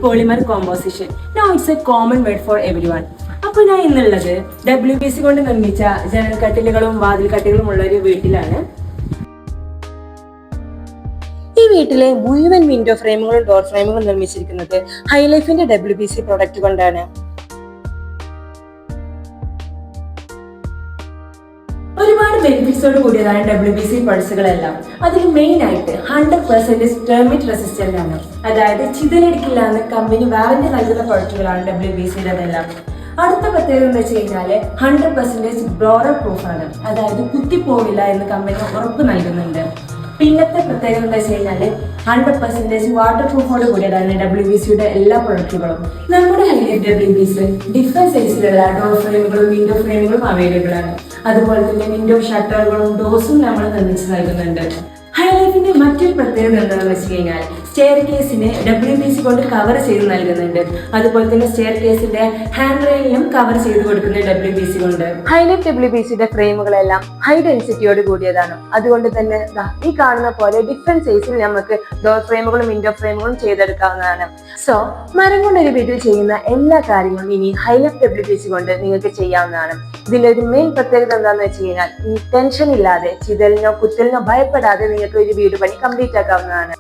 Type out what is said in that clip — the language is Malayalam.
polymer composition. Now it's a common word for everyone. അപ്പോൾ ഞാൻ ഇന്നുള്ളത് WPC കൊണ്ട് നിർമ്മിച്ച ജനൽ കട്ടിലുകളും വാതിൽ കട്ടിലുകളും ഉള്ള ഒരു വീട്ടിലാണ്. ഈ വീട്ടിലെ മുഴുവൻ വിൻഡോ ഫ്രെയിമുകളും ഡോർ ഫ്രെയിമുകളും നിർമ്മിച്ചിരിക്കുന്നത് ഹൈലൈഫിന്റെ WPC പ്രൊഡക്റ്റ് കൊണ്ടാണ്. ഒരുപാട് ബെനിഫിറ്റ്സോട് കൂടിയതാണ് WPC പ്രൊഡക്ട്സുകളെല്ലാം. അതിൽ മെയിൻ ആയിട്ട് 100% ടെർമിറ്റ് റെസിസ്റ്റന്റ് ആണ്. അതായത് ചിതലടിക്കില്ല എന്ന് കമ്പനി വാറന്റി നൽകുന്ന പ്രൊഡക്റ്റുകളാണ് WPCയുടെതെല്ലാം. അടുത്ത പ്രത്യേകത എന്ന് വെച്ച് കഴിഞ്ഞാല് 100% ബ്ലോറർ പ്രൂഫ് ആണ്. അതായത് കുത്തിപ്പോവില്ല എന്ന് കമ്പനി ഉറപ്പ് നൽകുന്നുണ്ട്. പിന്നത്തെ പ്രത്യേകത എന്താ വെച്ച് കഴിഞ്ഞാല് 100% വാട്ടർ പ്രൂഫോട് കൂടിയതാണ് WPCയുടെ എല്ലാ പ്രൊഡക്റ്റുകളും. നമ്മുടെ ഹൈലൈഫ് WPC ഡിഫറെന്റ് സൈസിലുള്ള ഡോർ ഫ്രെയിമുകളും വിൻഡോ ഫ്രെയിമുകളും അവൈലബിൾ ആണ്. അതുപോലെ തന്നെ വിൻഡോ ഷട്ടറുകളും ഡോസും നമ്മൾ നിർമ്മിച്ച് നൽകുന്നുണ്ട്. ഹൈലൈഫിന്റെ മറ്റൊരു പ്രത്യേകത എന്താണെന്ന് വെച്ച് കഴിഞ്ഞാൽ സ്റ്റെയർ കേസിന് WPC കൊണ്ട് കവർ ചെയ്ത് നൽകുന്നുണ്ട്. അതുപോലെ തന്നെ സ്റ്റെയർ കേസിന്റെ ഹാൻഡ് റെയിലും കവർ ചെയ്ത് കൊടുക്കുന്ന WPC കൊണ്ട്. ഹൈലൈഫ് WPCയുടെ ഫ്രെയിമുകളെല്ലാം ഹൈ ഡെൻസിറ്റിയോട് കൂടിയതാണ്. അതുകൊണ്ട് തന്നെ ഈ കാണുന്ന പോലെ ഡിഫറെന്റ് സൈസിൽ നമുക്ക് ഡോർ ഫ്രെയിമുകളും വിൻഡോ ഫ്രെയിമുകളും ചെയ്തെടുക്കാവുന്നതാണ്. സോ മരം കൊണ്ട് ഒരു വീട്ടിൽ ചെയ്യുന്ന എല്ലാ കാര്യങ്ങളും ഇനി ഹൈലൈഫ് WPC കൊണ്ട് നിങ്ങൾക്ക് ചെയ്യാവുന്നതാണ്. ഇതിന്റെ ഒരു മെയിൻ പ്രത്യേകത എന്താണെന്ന് വെച്ച് കഴിഞ്ഞാൽ ഈ ടെൻഷൻ ഇല്ലാതെ ചിതലിനോ കുത്തലിനോ ഭയപ്പെടാതെ നിങ്ങൾക്ക് ഒരു വീട് പണി കംപ്ലീറ്റ് ആക്കാവുന്നതാണ്.